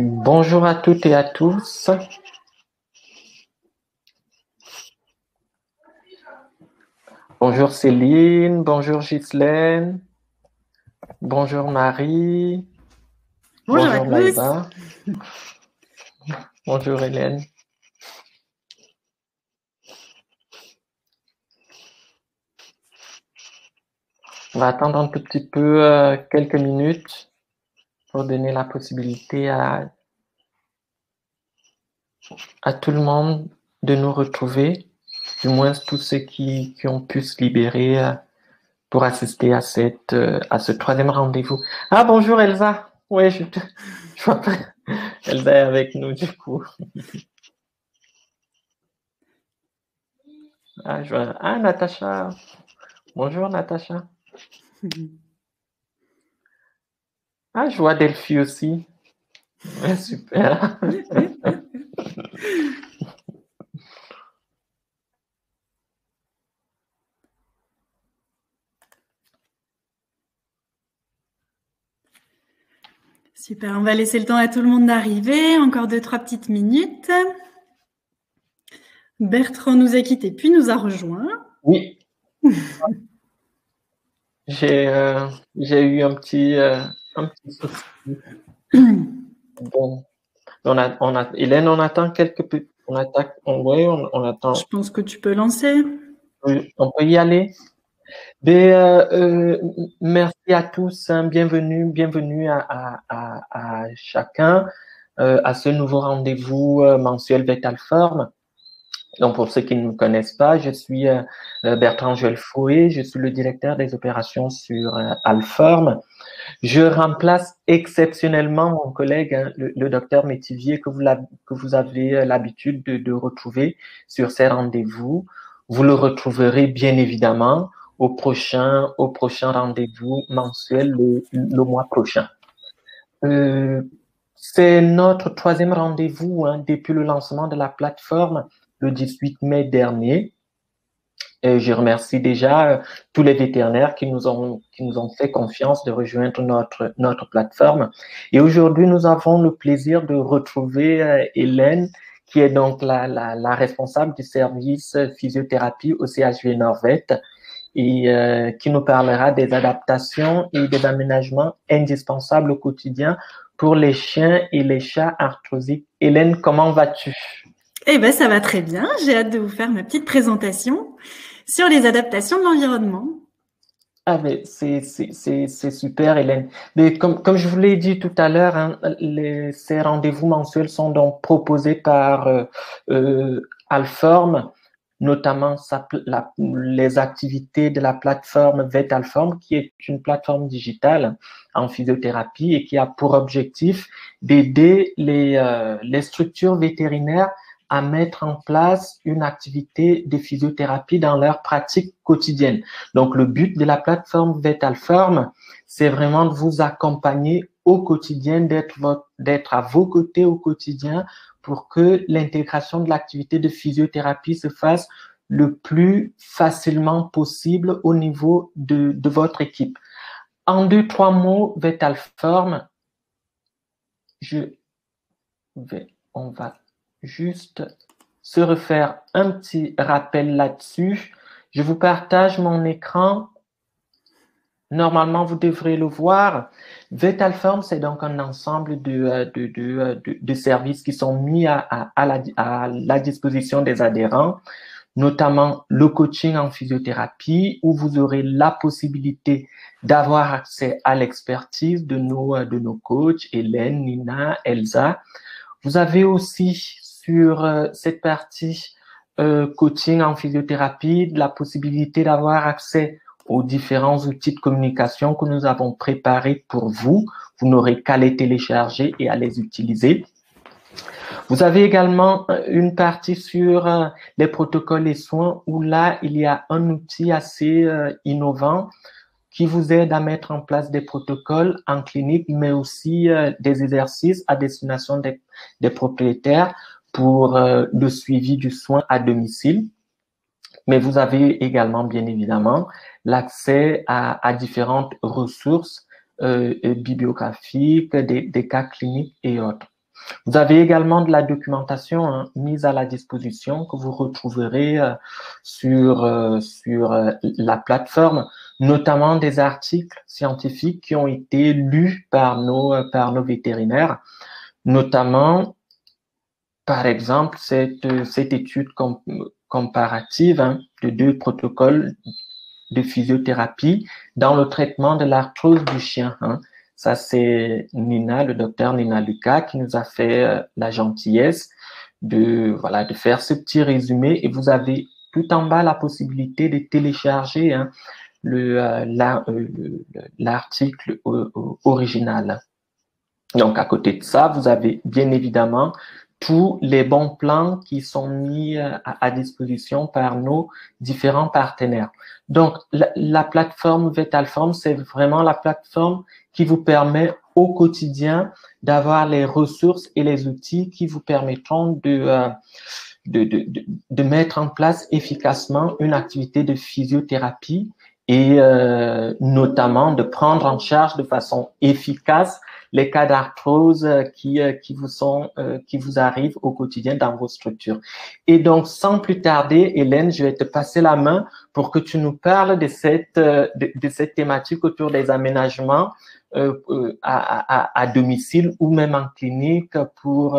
Bonjour à toutes et à tous. Bonjour Céline, bonjour Ghislaine, bonjour Marie, Bonjour à bonjour tous. Maïva, bonjour Hélène. On va attendre un tout petit peu, quelques minutes pour donner la possibilité à tout le monde de nous retrouver, du moins tous ceux qui ont pu se libérer pour assister à ce troisième rendez-vous. Ah, bonjour Elsa. Oui, je vois pas. Elsa est avec nous du coup. Ah, Natacha. Bonjour Natacha. Ah, je vois Delphi aussi. Ouais, super. Super, on va laisser le temps à tout le monde d'arriver. Encore 2-3 petites minutes. Bertrand nous a quittés puis nous a rejoints. Oui. J'ai eu un petit souci. Bon, Hélène, on attend on attend. Je pense que tu peux lancer. On peut y aller. Merci à tous, hein, bienvenue à chacun à ce nouveau rendez-vous mensuel Vitalform. Donc, pour ceux qui ne me connaissent pas, je suis Bertrand Joël Fouet, je suis le directeur des opérations sur Alform. Je remplace exceptionnellement mon collègue, hein, le docteur Métivier, que vous avez l'habitude de retrouver sur ces rendez-vous. Vous le retrouverez bien évidemment au prochain rendez-vous mensuel le mois prochain. C'est notre troisième rendez-vous, hein, depuis le lancement de la plateforme le 18 mai dernier. Et je remercie déjà tous les vétérinaires qui nous ont fait confiance de rejoindre notre plateforme. Et aujourd'hui, nous avons le plaisir de retrouver Hélène, qui est donc la responsable du service physiothérapie au CHV Nord-Vet et qui nous parlera des adaptations et des aménagements indispensables au quotidien pour les chiens et les chats arthrosiques. Hélène, comment vas-tu? Eh bien, ça va très bien. J'ai hâte de vous faire ma petite présentation sur les adaptations de l'environnement. Ah, mais c'est super, Hélène. Mais comme je vous l'ai dit tout à l'heure, hein, ces rendez-vous mensuels sont donc proposés par Alform, notamment les activités de la plateforme VetAlform, qui est une plateforme digitale en physiothérapie et qui a pour objectif d'aider les structures vétérinaires à mettre en place une activité de physiothérapie dans leur pratique quotidienne. Donc, le but de la plateforme VetAlform, c'est vraiment de vous accompagner au quotidien, d'être à vos côtés au quotidien pour que l'intégration de l'activité de physiothérapie se fasse le plus facilement possible au niveau de votre équipe. En 2-3 mots, VetAlform, on va juste se refaire un petit rappel là-dessus. Je vous partage mon écran. Normalement, vous devrez le voir. VetAlform, c'est donc un ensemble de services qui sont mis à la disposition des adhérents, notamment le coaching en physiothérapie, où vous aurez la possibilité d'avoir accès à l'expertise de nos coachs, Hélène, Nina, Elsa. Vous avez aussi sur cette partie coaching en physiothérapie la possibilité d'avoir accès aux différents outils de communication que nous avons préparés pour vous. Vous n'aurez qu'à les télécharger et à les utiliser. Vous avez également une partie sur les protocoles et soins où là, il y a un outil assez innovant qui vous aide à mettre en place des protocoles en clinique, mais aussi des exercices à destination des propriétaires pour le suivi du soin à domicile. Mais vous avez également, bien évidemment, l'accès à différentes ressources bibliographiques, des cas cliniques et autres. Vous avez également de la documentation mise à la disposition que vous retrouverez sur la plateforme, notamment des articles scientifiques qui ont été lus par nos vétérinaires, notamment, par exemple, cette étude comparative de 2 protocoles de physiothérapie dans le traitement de l'arthrose du chien. Ça, c'est le docteur Nina Lucas, qui nous a fait la gentillesse de faire ce petit résumé. Et vous avez tout en bas la possibilité de télécharger l'article original. Donc, à côté de ça, vous avez bien évidemment tous les bons plans qui sont mis à disposition par nos différents partenaires. Donc, la plateforme Vetalform, c'est vraiment la plateforme qui vous permet au quotidien d'avoir les ressources et les outils qui vous permettront de mettre en place efficacement une activité de physiothérapie et notamment de prendre en charge de façon efficace les cas d'arthrose qui vous arrivent au quotidien dans vos structures. Et donc, sans plus tarder, Hélène, je vais te passer la main pour que tu nous parles de cette thématique autour des aménagements à domicile ou même en clinique pour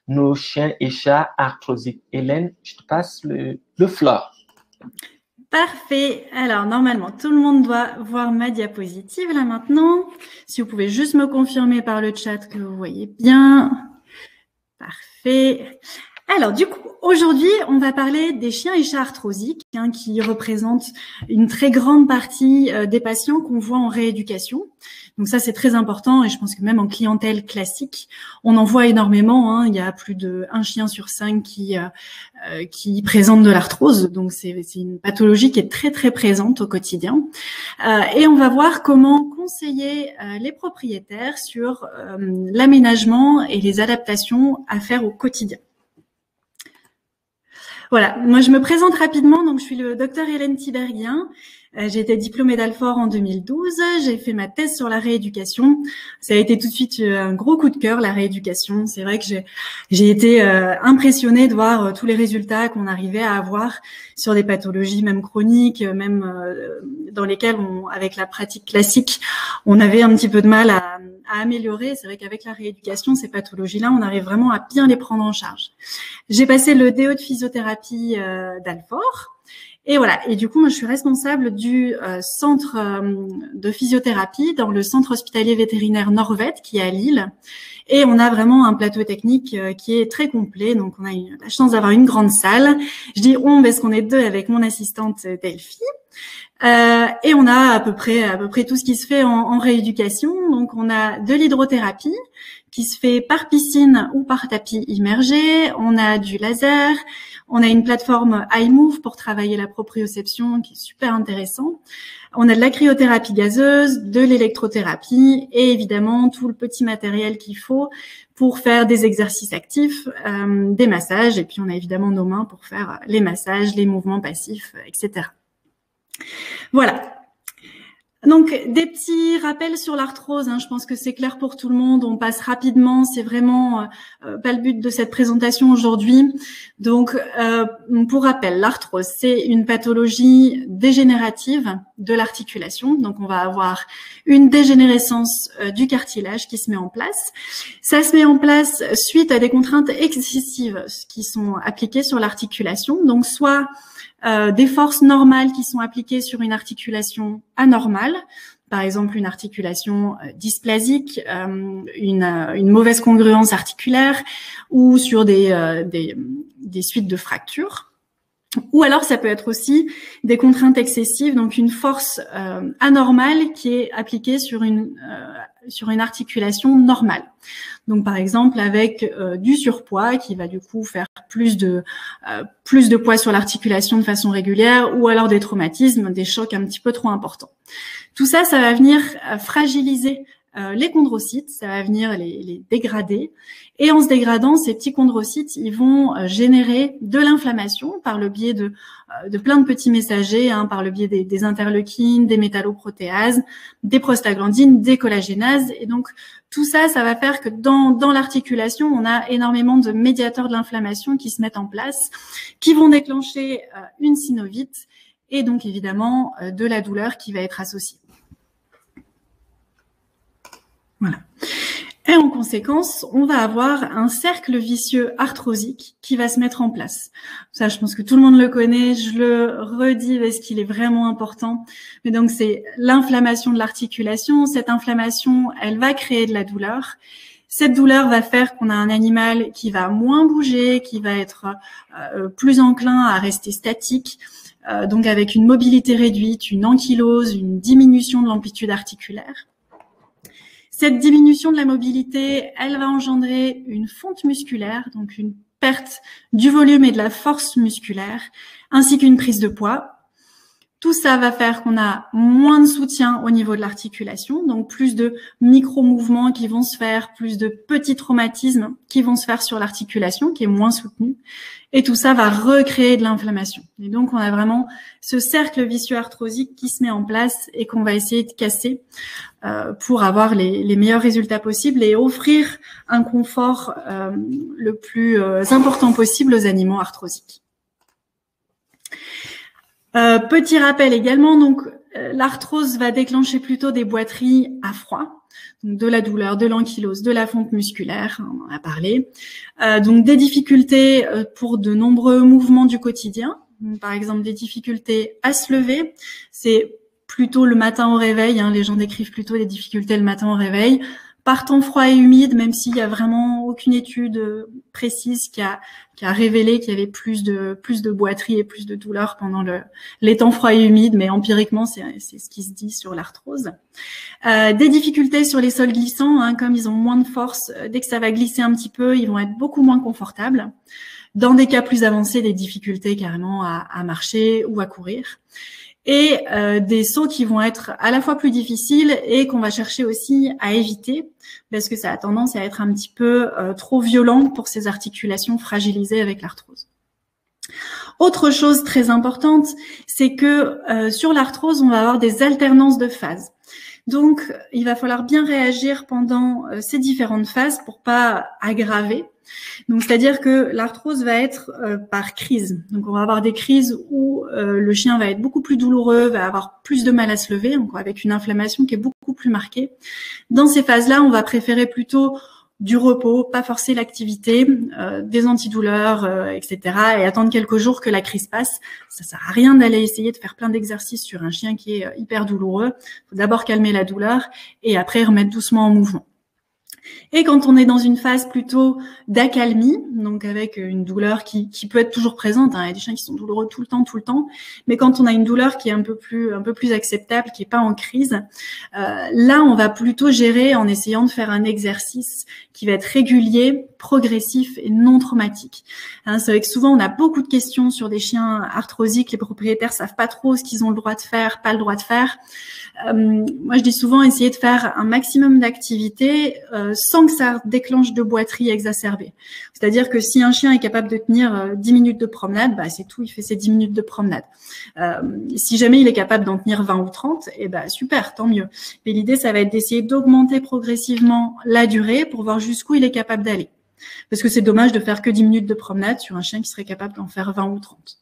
nos chiens et chats arthrosiques. Hélène, je te passe le floor. Parfait. Alors, normalement, tout le monde doit voir ma diapositive là maintenant. Si vous pouvez juste me confirmer par le chat que vous voyez bien. Parfait. Alors, du coup, aujourd'hui, on va parler des chiens et chats arthrosiques qui représentent une très grande partie des patients qu'on voit en rééducation. Donc ça, c'est très important et je pense que même en clientèle classique, on en voit énormément. Il y a plus de 1 chien sur 5 qui présente de l'arthrose. Donc c'est une pathologie qui est très, très présente au quotidien. Et on va voir comment conseiller les propriétaires sur l'aménagement et les adaptations à faire au quotidien. Voilà, moi je me présente rapidement, donc je suis le docteur Hélène Tiberghien. J'ai été diplômée d'Alfort en 2012, j'ai fait ma thèse sur la rééducation. Ça a été tout de suite un gros coup de cœur, la rééducation. C'est vrai que j'ai été impressionnée de voir tous les résultats qu'on arrivait à avoir sur des pathologies même chroniques, même dans lesquelles, avec la pratique classique, on avait un petit peu de mal à améliorer. C'est vrai qu'avec la rééducation, ces pathologies-là, on arrive vraiment à bien les prendre en charge. J'ai passé le DO de physiothérapie d'Alfort. Et voilà. Et du coup, moi, je suis responsable du centre de physiothérapie dans le centre hospitalier vétérinaire Norvet, qui est à Lille. Et on a vraiment un plateau technique qui est très complet. Donc, on a la chance d'avoir une grande salle. Je dis on parce qu'on est 2 avec mon assistante Delphi. Et on a à peu près tout ce qui se fait en rééducation. Donc, on a de l'hydrothérapie qui se fait par piscine ou par tapis immergé. On a du laser. On a une plateforme iMove pour travailler la proprioception qui est super intéressant. On a de la cryothérapie gazeuse, de l'électrothérapie et évidemment tout le petit matériel qu'il faut pour faire des exercices actifs, des massages. Et puis, on a évidemment nos mains pour faire les massages, les mouvements passifs, etc. Voilà. Donc, des petits rappels sur l'arthrose. Je pense que c'est clair pour tout le monde. On passe rapidement. C'est vraiment pas le but de cette présentation aujourd'hui. Donc, pour rappel, l'arthrose, c'est une pathologie dégénérative de l'articulation. Donc, on va avoir une dégénérescence du cartilage qui se met en place. Ça se met en place suite à des contraintes excessives qui sont appliquées sur l'articulation. Donc, soit des forces normales qui sont appliquées sur une articulation anormale, par exemple une articulation dysplasique, une mauvaise congruence articulaire ou sur des suites de fractures. Ou alors ça peut être aussi des contraintes excessives, donc une force anormale qui est appliquée sur une articulation normale. Donc par exemple avec du surpoids qui va du coup faire plus de poids sur l'articulation de façon régulière, ou alors des traumatismes, des chocs un petit peu trop importants. Tout ça, ça va venir fragiliser les chondrocytes, ça va venir les dégrader. Et en se dégradant, ces petits chondrocytes, ils vont générer de l'inflammation par le biais de plein de petits messagers, hein, par le biais des interleukines, des métalloprotéases, des prostaglandines, des collagénases. Et donc, tout ça, ça va faire que dans l'articulation, on a énormément de médiateurs de l'inflammation qui se mettent en place, qui vont déclencher une synovite et donc évidemment de la douleur qui va être associée. Voilà. Et en conséquence, on va avoir un cercle vicieux arthrosique qui va se mettre en place. Ça, je pense que tout le monde le connaît, je le redis parce qu'il est vraiment important. Mais donc, c'est l'inflammation de l'articulation. Cette inflammation, elle va créer de la douleur. Cette douleur va faire qu'on a un animal qui va moins bouger, qui va être plus enclin à rester statique, donc avec une mobilité réduite, une ankylose, une diminution de l'amplitude articulaire. Cette diminution de la mobilité, elle va engendrer une fonte musculaire, donc une perte du volume et de la force musculaire, ainsi qu'une prise de poids. Tout ça va faire qu'on a moins de soutien au niveau de l'articulation, donc plus de micro-mouvements qui vont se faire, plus de petits traumatismes qui vont se faire sur l'articulation, qui est moins soutenue. Et tout ça va recréer de l'inflammation. Et donc, on a vraiment ce cercle vicieux arthrosique qui se met en place et qu'on va essayer de casser pour avoir les meilleurs résultats possibles et offrir un confort le plus important possible aux animaux arthrosiques. Petit rappel également, donc l'arthrose va déclencher plutôt des boiteries à froid, donc de la douleur, de l'ankylose, de la fonte musculaire, on en a parlé. Donc des difficultés pour de nombreux mouvements du quotidien, donc, par exemple des difficultés à se lever, c'est plutôt le matin au réveil, hein, les gens décrivent plutôt des difficultés le matin au réveil. Par temps froid et humide, même s'il y a vraiment aucune étude précise qui a révélé qu'il y avait plus de boiterie et plus de douleur pendant les temps froids et humides, mais empiriquement, c'est ce qui se dit sur l'arthrose. Des difficultés sur les sols glissants, hein, comme ils ont moins de force, dès que ça va glisser un petit peu, ils vont être beaucoup moins confortables. Dans des cas plus avancés, des difficultés carrément à marcher ou à courir. Et des sauts qui vont être à la fois plus difficiles et qu'on va chercher aussi à éviter parce que ça a tendance à être un petit peu trop violent pour ces articulations fragilisées avec l'arthrose. Autre chose très importante, c'est que sur l'arthrose, on va avoir des alternances de phases. Donc, il va falloir bien réagir pendant ces différentes phases pour pas aggraver. Donc, c'est-à-dire que l'arthrose va être par crise. Donc, on va avoir des crises où le chien va être beaucoup plus douloureux, va avoir plus de mal à se lever, donc avec une inflammation qui est beaucoup plus marquée. Dans ces phases-là, on va préférer plutôt du repos, pas forcer l'activité, des antidouleurs, etc. et attendre quelques jours que la crise passe. Ça sert à rien d'aller essayer de faire plein d'exercices sur un chien qui est hyper douloureux. Il faut d'abord calmer la douleur et après remettre doucement en mouvement. Et quand on est dans une phase plutôt d'accalmie, donc avec une douleur qui peut être toujours présente, hein, il y a des chiens qui sont douloureux tout le temps, mais quand on a une douleur qui est un peu plus acceptable, qui est pas en crise, là on va plutôt gérer en essayant de faire un exercice qui va être régulier, progressif et non traumatique. Hein, c'est vrai que souvent on a beaucoup de questions sur des chiens arthrosiques, les propriétaires savent pas trop ce qu'ils ont le droit de faire, pas le droit de faire. Moi je dis souvent essayer de faire un maximum d'activités sans que ça déclenche de boiterie exacerbée. C'est-à-dire que si un chien est capable de tenir 10 minutes de promenade, bah c'est tout, il fait ses 10 minutes de promenade. Si jamais il est capable d'en tenir 20 ou 30, eh ben super, tant mieux. Mais l'idée, ça va être d'essayer d'augmenter progressivement la durée pour voir jusqu'où il est capable d'aller. Parce que c'est dommage de faire que 10 minutes de promenade sur un chien qui serait capable d'en faire 20 ou 30.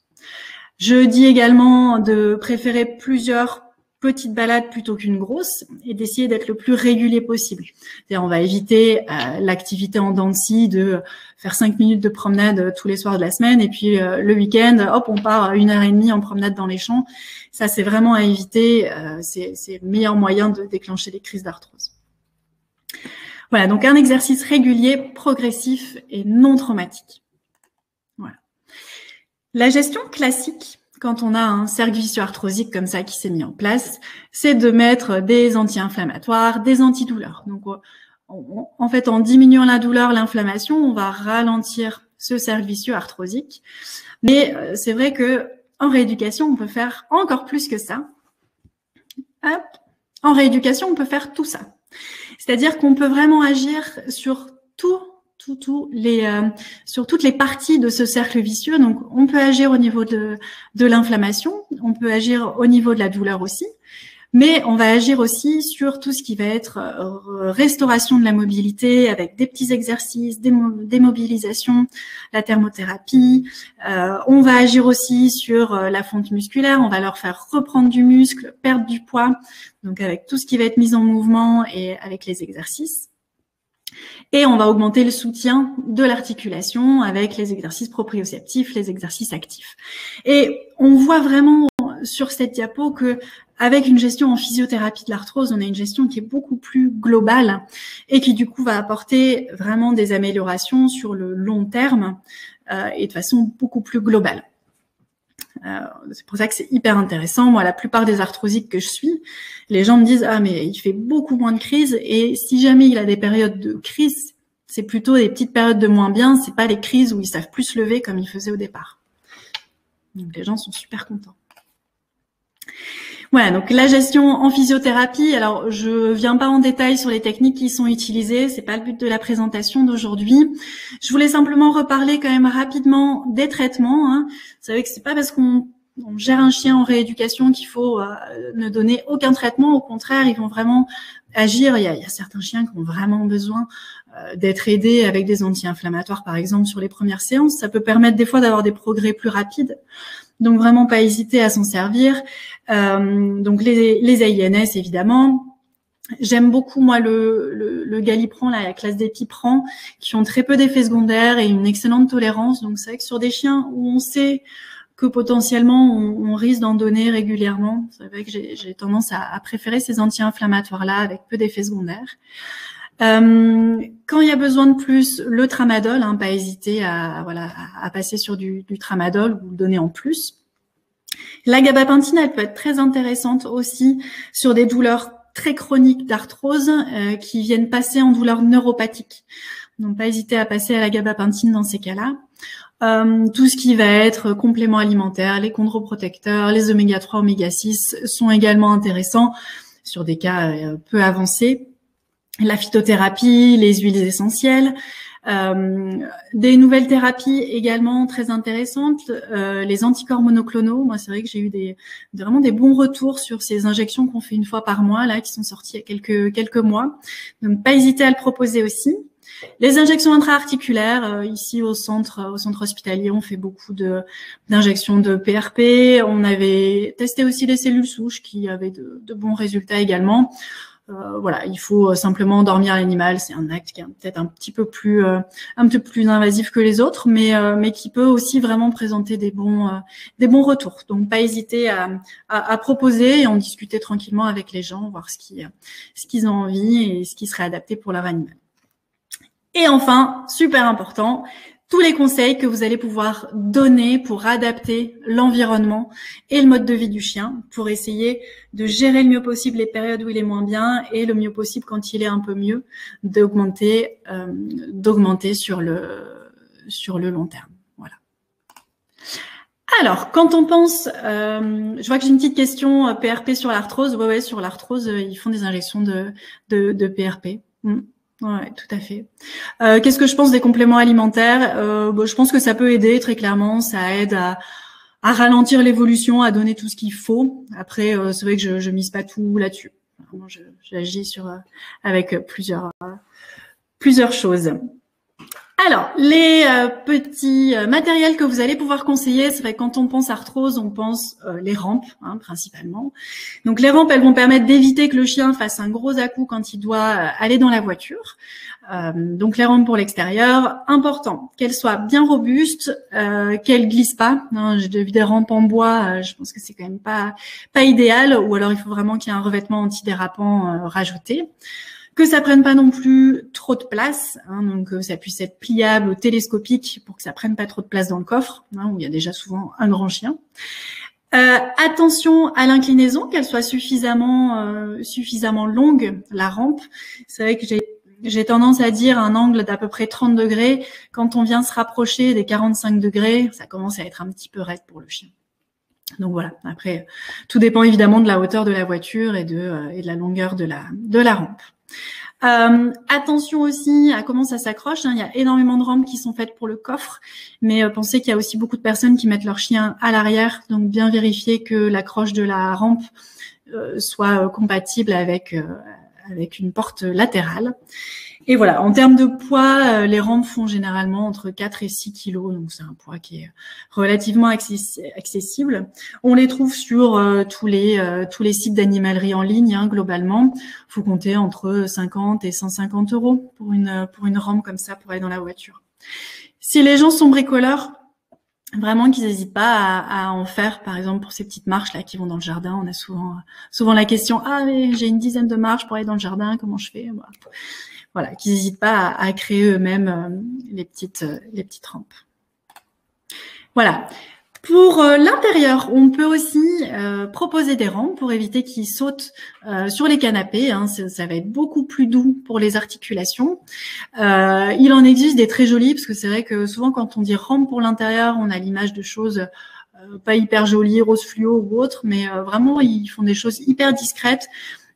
Je dis également de préférer plusieurs petites balades plutôt qu'une grosse et d'essayer d'être le plus régulier possible. C'est-à-dire, on va éviter l'activité en dents de scie de faire 5 minutes de promenade tous les soirs de la semaine et puis le week-end, hop, on part 1h30 en promenade dans les champs. Ça, c'est vraiment à éviter. C'est le meilleur moyen de déclencher les crises d'arthrose. Voilà, donc un exercice régulier, progressif et non traumatique. Voilà. La gestion classique, quand on a un cercle vicieux arthrosique comme ça qui s'est mis en place, c'est de mettre des anti-inflammatoires, des antidouleurs. Donc, en fait, en diminuant la douleur, l'inflammation, on va ralentir ce cercle vicieux arthrosique. Mais c'est vrai que en rééducation, on peut faire encore plus que ça. Hop. En rééducation, on peut faire tout ça. C'est-à-dire qu'on peut vraiment agir sur sur toutes les parties de ce cercle vicieux. Donc, on peut agir au niveau de l'inflammation, on peut agir au niveau de la douleur aussi, mais on va agir aussi sur tout ce qui va être restauration de la mobilité avec des petits exercices, des mobilisations, la thermothérapie. On va agir aussi sur la fonte musculaire, on va leur faire reprendre du muscle, perdre du poids, donc avec tout ce qui va être mis en mouvement et avec les exercices. Et on va augmenter le soutien de l'articulation avec les exercices proprioceptifs, les exercices actifs. Et on voit vraiment sur cette diapo que avec une gestion en physiothérapie de l'arthrose, on a une gestion qui est beaucoup plus globale et qui du coup va apporter vraiment des améliorations sur le long terme et de façon beaucoup plus globale. C'est pour ça que c'est hyper intéressant. Moi, la plupart des arthrosiques que je suis, les gens me disent « Ah, mais il fait beaucoup moins de crises. » Et si jamais il a des périodes de crise, c'est plutôt des petites périodes de moins bien. C'est pas les crises où ils savent plus se lever comme ils faisaient au départ. Donc, les gens sont super contents. Voilà, donc la gestion en physiothérapie. Alors, je viens pas en détail sur les techniques qui sont utilisées. C'est pas le but de la présentation d'aujourd'hui. Je voulais simplement reparler quand même rapidement des traitements. Hein. Vous savez que c'est pas parce qu'on gère un chien en rééducation qu'il faut ne donner aucun traitement. Au contraire, ils vont vraiment agir. Il y a certains chiens qui ont vraiment besoin d'être aidés avec des anti-inflammatoires, par exemple, sur les premières séances. Ça peut permettre des fois d'avoir des progrès plus rapides. Donc, vraiment pas hésiter à s'en servir. Donc, les AINS, évidemment. J'aime beaucoup, moi, le Galliprant, la classe d'Épipran, qui ont très peu d'effets secondaires et une excellente tolérance. Donc, c'est vrai que sur des chiens où on sait que potentiellement, on risque d'en donner régulièrement, c'est vrai que j'ai tendance à préférer ces anti-inflammatoires-là avec peu d'effets secondaires. Quand il y a besoin de plus, le tramadol, hein, pas hésiter à passer sur du tramadol ou le donner en plus. La gabapentine, elle peut être très intéressante aussi sur des douleurs très chroniques d'arthrose qui viennent passer en douleurs neuropathiques. Donc, pas hésiter à passer à la gabapentine dans ces cas-là. Tout ce qui va être complément alimentaire, les chondroprotecteurs, les oméga 3, oméga 6 sont également intéressants sur des cas peu avancés. La phytothérapie, les huiles essentielles, des nouvelles thérapies également très intéressantes, les anticorps monoclonaux. Moi, c'est vrai que j'ai eu vraiment des bons retours sur ces injections qu'on fait une fois par mois, là, qui sont sorties il y a quelques mois. Donc, pas hésiter à le proposer aussi. Les injections intra-articulaires, ici au centre hospitalier, on fait beaucoup d'injections de PRP. On avait testé aussi les cellules souches qui avaient de bons résultats également. Voilà, il faut simplement endormir l'animal. C'est un acte qui est peut-être un petit peu plus invasif que les autres, mais qui peut aussi vraiment présenter des bons retours. Donc, pas hésiter à proposer et en discuter tranquillement avec les gens, voir ce qu'ils ont envie et ce qui serait adapté pour leur animal. Et enfin, super important, tous les conseils que vous allez pouvoir donner pour adapter l'environnement et le mode de vie du chien pour essayer de gérer le mieux possible les périodes où il est moins bien et le mieux possible quand il est un peu mieux, d'augmenter sur le long terme. Voilà. Alors, quand on pense, je vois que j'ai une petite question PRP sur l'arthrose. Ouais, sur l'arthrose, ils font des injections de PRP. Ouais, tout à fait. Qu'est-ce que je pense des compléments alimentaires? Je pense que ça peut aider très clairement. Ça aide à ralentir l'évolution, à donner tout ce qu'il faut. Après, c'est vrai que je mise pas tout là-dessus. J'agis avec plusieurs choses. Alors, les petits matériels que vous allez pouvoir conseiller, c'est vrai que quand on pense arthrose, on pense les rampes, hein, principalement. Donc, les rampes, elles vont permettre d'éviter que le chien fasse un gros à-coup quand il doit aller dans la voiture. Donc, les rampes pour l'extérieur, important qu'elles soient bien robustes, qu'elles glissent pas. Hein, j'ai vu des rampes en bois, je pense que c'est quand même pas idéal, ou alors il faut vraiment qu'il y ait un revêtement antidérapant rajouté. Que ça prenne pas non plus trop de place, hein, donc ça puisse être pliable ou télescopique pour que ça prenne pas trop de place dans le coffre, hein, où il y a déjà souvent un grand chien. Attention à l'inclinaison, qu'elle soit suffisamment longue, la rampe. C'est vrai que j'ai tendance à dire un angle d'à peu près 30 degrés. Quand on vient se rapprocher des 45 degrés, ça commence à être un petit peu raide pour le chien. Donc voilà, après, tout dépend évidemment de la hauteur de la voiture et de la longueur de la rampe. Attention aussi à comment ça s'accroche. Il y a énormément de rampes qui sont faites pour le coffre, mais pensez qu'il y a aussi beaucoup de personnes qui mettent leur chien à l'arrière, donc bien vérifier que l'accroche de la rampe soit compatible avec une porte latérale. Et voilà, en termes de poids, les rampes font généralement entre 4 et 6 kilos, donc c'est un poids qui est relativement accessible. On les trouve sur tous les sites d'animalerie en ligne, globalement. Faut compter entre 50 et 150 € pour une rampe comme ça pour aller dans la voiture. Si les gens sont bricoleurs, vraiment qu'ils n'hésitent pas à en faire, par exemple pour ces petites marches là qui vont dans le jardin. On a souvent la question, mais j'ai une dizaine de marches pour aller dans le jardin, comment je fais? Voilà, qu'ils n'hésitent pas à créer eux-mêmes les petites rampes. Voilà. Pour l'intérieur, on peut aussi proposer des rampes pour éviter qu'ils sautent sur les canapés. Ça va être beaucoup plus doux pour les articulations. Il en existe des très jolies, parce que c'est vrai que souvent quand on dit rampe pour l'intérieur, on a l'image de choses pas hyper jolies, rose fluo ou autre, mais vraiment ils font des choses hyper discrètes.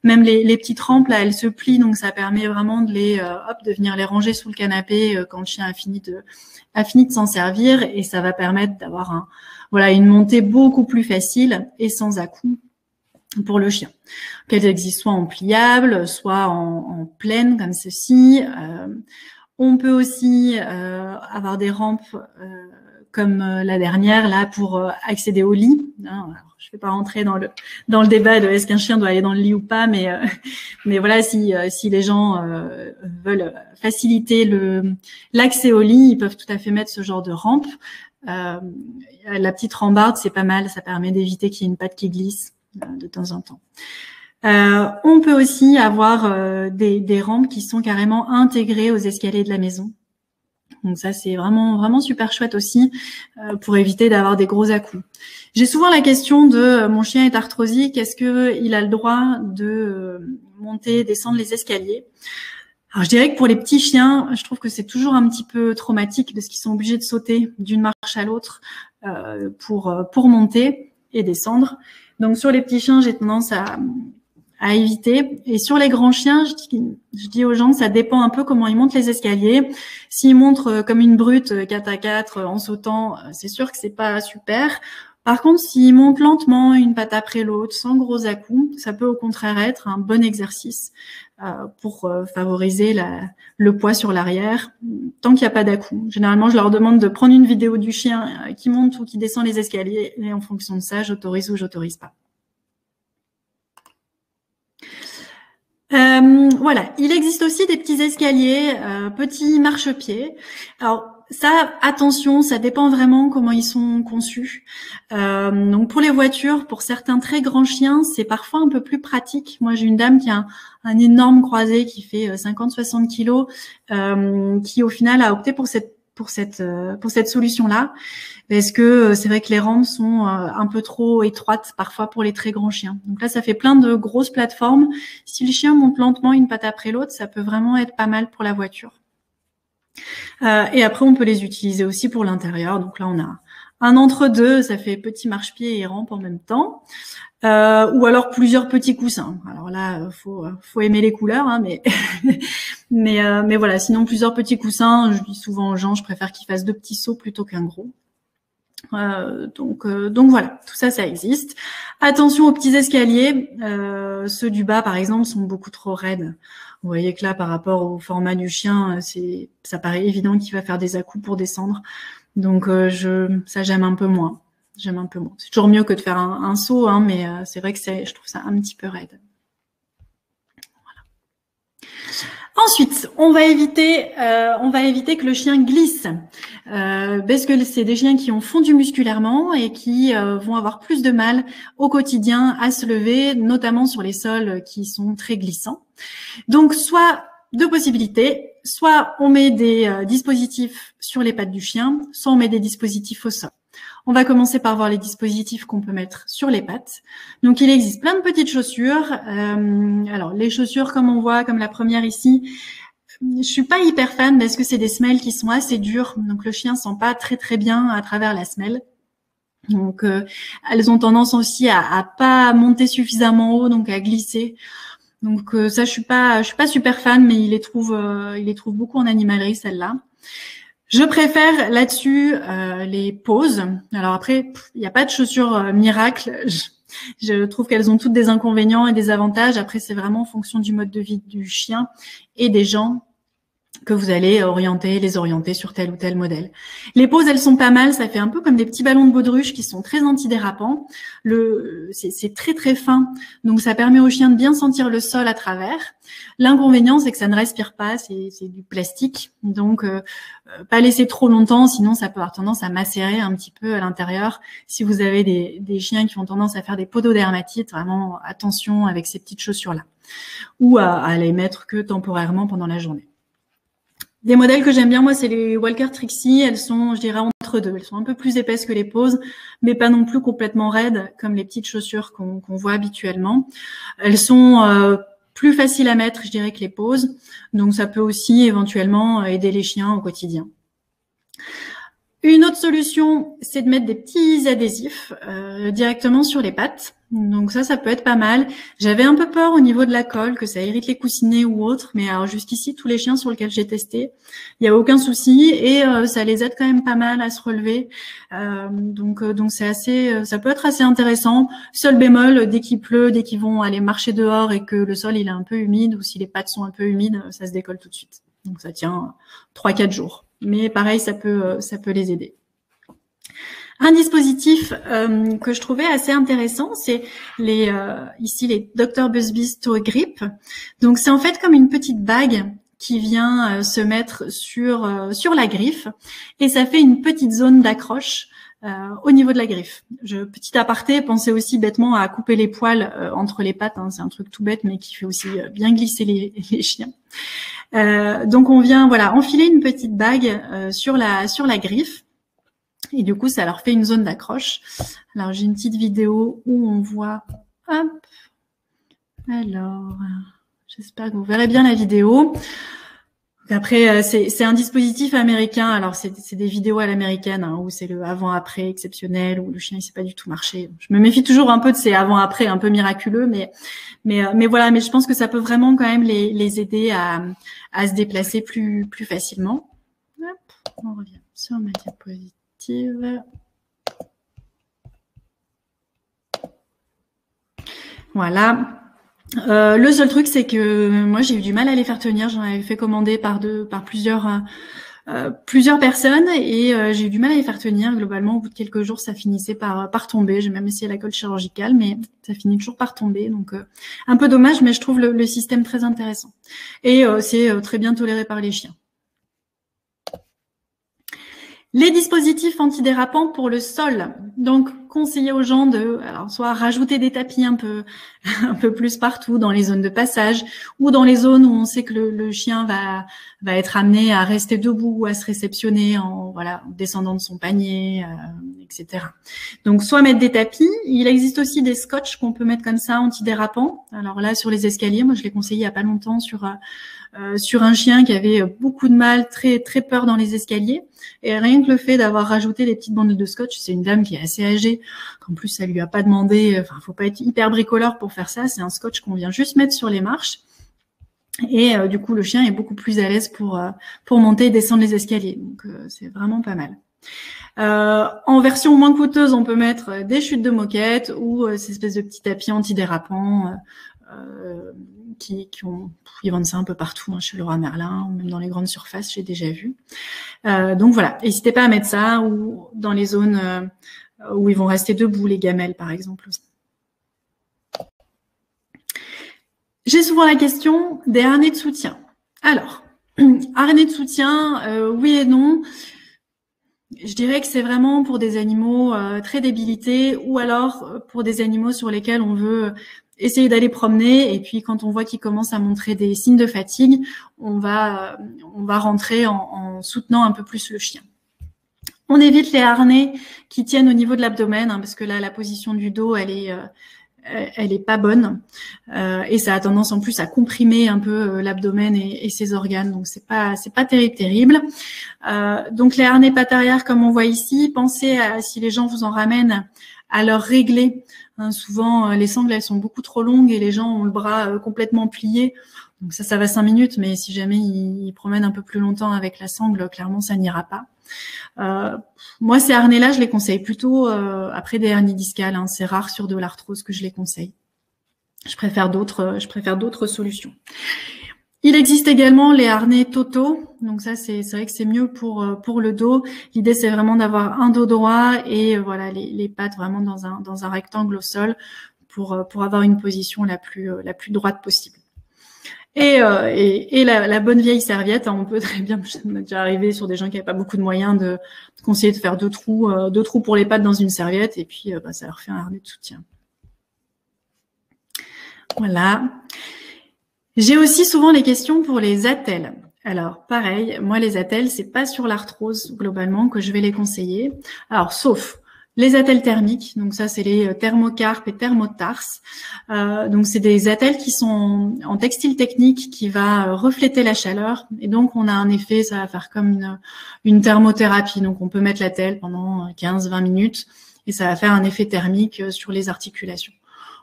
Même les petites rampes là, elles se plient, donc ça permet vraiment de venir les ranger sous le canapé quand le chien a fini de s'en servir, et ça va permettre d'avoir une montée beaucoup plus facile et sans à-coups pour le chien. Qu'elles existent soit en pliable, soit en plaine comme ceci. On peut aussi avoir des rampes comme la dernière là pour accéder au lit. Alors, je ne vais pas rentrer dans le débat de est-ce qu'un chien doit aller dans le lit ou pas, mais voilà, si les gens veulent faciliter l'accès au lit, ils peuvent tout à fait mettre ce genre de rampe. La petite rambarde, c'est pas mal, ça permet d'éviter qu'il y ait une patte qui glisse de temps en temps. On peut aussi avoir des rampes qui sont carrément intégrées aux escaliers de la maison. Donc ça, c'est vraiment super chouette aussi pour éviter d'avoir des gros à-coups. J'ai souvent la question de mon chien est arthrosique, est-ce qu'il a le droit de monter, descendre les escaliers? Alors je dirais que pour les petits chiens, je trouve que c'est toujours un petit peu traumatique parce qu'ils sont obligés de sauter d'une marche à l'autre pour monter et descendre. Donc sur les petits chiens, j'ai tendance à éviter. Et sur les grands chiens, je dis aux gens, ça dépend un peu comment ils montent les escaliers. S'ils montent comme une brute 4x4 en sautant, c'est sûr que c'est pas super. Par contre, s'ils montent lentement, une patte après l'autre, sans gros à-coups, ça peut au contraire être un bon exercice pour favoriser le poids sur l'arrière, tant qu'il n'y a pas d'à-coups. Généralement, je leur demande de prendre une vidéo du chien qui monte ou qui descend les escaliers, et en fonction de ça, j'autorise ou j'autorise pas. Voilà, il existe aussi des petits escaliers, petits marchepieds. Alors ça, attention, ça dépend vraiment comment ils sont conçus. Donc pour les voitures, pour certains très grands chiens, c'est parfois un peu plus pratique. Moi, j'ai une dame qui a un énorme croisé qui fait 50-60 kilos, qui au final a opté pour cette solution-là, parce que c'est vrai que les rampes sont un peu trop étroites parfois pour les très grands chiens. Donc là, ça fait plein de grosses plateformes. Si le chien monte lentement une patte après l'autre, ça peut vraiment être pas mal pour la voiture. Et après, on peut les utiliser aussi pour l'intérieur. Donc là, on a un entre-deux, ça fait petit marchepied et rampe en même temps. Ou alors plusieurs petits coussins. Alors là, faut aimer les couleurs, mais voilà. Sinon, plusieurs petits coussins. Je dis souvent aux gens, je préfère qu'ils fassent 2 petits sauts plutôt qu'un gros. Donc voilà, tout ça existe. Attention aux petits escaliers. Ceux du bas, par exemple, sont beaucoup trop raides. Vous voyez que là, par rapport au format du chien, ça paraît évident qu'il va faire des à-coups pour descendre. Donc ça, j'aime un peu moins. C'est toujours mieux que de faire un saut, mais c'est vrai que je trouve ça un petit peu raide. Voilà. Ensuite, on va éviter que le chien glisse, parce que c'est des chiens qui ont fondu musculairement et qui vont avoir plus de mal au quotidien à se lever, notamment sur les sols qui sont très glissants. Donc, soit 2 possibilités, soit on met des dispositifs sur les pattes du chien, soit on met des dispositifs au sol. On va commencer par voir les dispositifs qu'on peut mettre sur les pattes. Donc, il existe plein de petites chaussures. Alors, les chaussures, comme on voit, comme la première ici, je suis pas hyper fan parce que c'est des semelles qui sont assez dures. Donc, le chien sent pas très, très bien à travers la semelle. Donc, elles ont tendance aussi à pas monter suffisamment haut, donc à glisser. Donc ça, je suis pas super fan, mais il les trouve beaucoup en animalerie, celle-là. Je préfère là-dessus les poses. Alors après, il n'y a pas de chaussures miracle. Je trouve qu'elles ont toutes des inconvénients et des avantages. Après, c'est vraiment en fonction du mode de vie du chien et des gens que vous allez les orienter sur tel ou tel modèle. Les poses, elles sont pas mal. Ça fait un peu comme des petits ballons de baudruche qui sont très antidérapants. C'est très très fin, donc ça permet au chien de bien sentir le sol à travers. L'inconvénient, c'est que ça ne respire pas, c'est du plastique, donc pas laisser trop longtemps, sinon ça peut avoir tendance à macérer un petit peu à l'intérieur. Si vous avez des chiens qui ont tendance à faire des pododermatites, vraiment attention avec ces petites chaussures-là, ou à les mettre que temporairement pendant la journée. Des modèles que j'aime bien, moi, c'est les Walker Trixie. Elles sont, je dirais, entre deux. Elles sont un peu plus épaisses que les poses, mais pas non plus complètement raides, comme les petites chaussures qu'on voit habituellement. Elles sont plus faciles à mettre, je dirais, que les poses. Donc, ça peut aussi éventuellement aider les chiens au quotidien. Une autre solution, c'est de mettre des petits adhésifs directement sur les pattes. Donc ça peut être pas mal. J'avais un peu peur au niveau de la colle, que ça irrite les coussinets ou autre, mais alors jusqu'ici, tous les chiens sur lesquels j'ai testé, il n'y a aucun souci et ça les aide quand même pas mal à se relever. Donc c'est assez, ça peut être assez intéressant. Seul bémol, dès qu'il pleut, dès qu'ils vont aller marcher dehors et que le sol il est un peu humide ou si les pattes sont un peu humides, ça se décolle tout de suite. Donc ça tient 3-4 jours. Mais pareil, ça peut les aider. Un dispositif que je trouvais assez intéressant, c'est ici les Dr. Busby's Toe Grip. Donc c'est en fait comme une petite bague qui vient se mettre sur la griffe et ça fait une petite zone d'accroche au niveau de la griffe. Petit aparté, pensez aussi bêtement à couper les poils entre les pattes. Hein, c'est un truc tout bête mais qui fait aussi bien glisser les chiens. Donc on vient enfiler une petite bague sur la griffe. Et du coup, ça leur fait une zone d'accroche. Alors, j'ai une petite vidéo où on voit... Hop. Alors, j'espère que vous verrez bien la vidéo. Après, c'est un dispositif américain. Alors, c'est des vidéos à l'américaine, hein, où c'est le avant-après exceptionnel, où le chien, il sait pas du tout marcher. Je me méfie toujours un peu de ces avant-après un peu miraculeux, mais voilà. Mais je pense que ça peut vraiment quand même les aider à se déplacer plus facilement. Hop, on revient sur ma diapositive. Voilà. Le seul truc, c'est que moi, j'ai eu du mal à les faire tenir. J'en avais fait commander par plusieurs personnes et j'ai eu du mal à les faire tenir. Globalement, au bout de quelques jours, ça finissait par tomber. J'ai même essayé la colle chirurgicale, mais ça finit toujours par tomber. Donc, un peu dommage, mais je trouve le système très intéressant. Et c'est très bien toléré par les chiens. Les dispositifs antidérapants pour le sol. Donc, conseiller aux gens soit rajouter des tapis un peu plus partout dans les zones de passage ou dans les zones où on sait que le chien va être amené à rester debout ou à se réceptionner en descendant de son panier, etc. Donc, soit mettre des tapis. Il existe aussi des scotch qu'on peut mettre comme ça antidérapants. Alors là, sur les escaliers, moi, je l'ai conseillé il y a pas longtemps sur un chien qui avait beaucoup de mal, très très peur dans les escaliers. Et rien que le fait d'avoir rajouté des petites bandes de scotch, c'est une dame qui est assez âgée, qu'en plus ça lui a pas demandé, faut pas être hyper bricoleur pour faire ça, c'est un scotch qu'on vient juste mettre sur les marches. Et du coup, le chien est beaucoup plus à l'aise pour monter et descendre les escaliers. Donc c'est vraiment pas mal. En version moins coûteuse, on peut mettre des chutes de moquette ou ces espèces de petits tapis antidérapants ils vendent ça un peu partout, hein, chez Leroy Merlin ou même dans les grandes surfaces, j'ai déjà vu. Donc voilà, n'hésitez pas à mettre ça ou dans les zones où ils vont rester debout, les gamelles par exemple aussi. J'ai souvent la question des harnais de soutien. Alors, harnais de soutien, oui et non. Je dirais que c'est vraiment pour des animaux très débilités ou alors pour des animaux sur lesquels on veut essayer d'aller promener et puis quand on voit qu'ils commencent à montrer des signes de fatigue, on va rentrer en soutenant un peu plus le chien. On évite les harnais qui tiennent au niveau de l'abdomen, hein, parce que là, la position du dos, elle est pas bonne et ça a tendance en plus à comprimer un peu l'abdomen et ses organes, donc c'est pas terrible. Donc les harnais pattes arrière comme on voit ici, pensez à, si les gens vous en ramènent, à leur régler. Hein, souvent, les sangles, elles sont beaucoup trop longues et les gens ont le bras complètement plié. Donc ça va 5 minutes, mais si jamais ils promènent un peu plus longtemps avec la sangle, clairement, ça n'ira pas. Moi, ces harnais-là, je les conseille plutôt après des hernies discales. Hein. C'est rare sur de l'arthrose que je les conseille. Je préfère d'autres solutions. Il existe également les harnais Toto. Donc ça, c'est vrai que c'est mieux pour le dos. L'idée, c'est vraiment d'avoir un dos droit et voilà les pattes vraiment dans un rectangle au sol pour avoir une position la plus droite possible. Et la bonne vieille serviette, hein, on peut très bien, ça m'est déjà arrivé sur des gens qui n'avaient pas beaucoup de moyens de conseiller de faire deux trous pour les pattes dans une serviette et puis ça leur fait un harnais de soutien. Voilà. J'ai aussi souvent les questions pour les attelles. Alors, pareil, moi, les attelles, c'est pas sur l'arthrose, globalement, que je vais les conseiller. Alors, sauf les attelles thermiques. Donc, ça, c'est les thermocarpes et thermotarses. Donc, c'est des attelles qui sont en textile technique qui va refléter la chaleur. Et donc, on a un effet, ça va faire comme une thermothérapie. Donc, on peut mettre l'attelle pendant 15-20 minutes et ça va faire un effet thermique sur les articulations.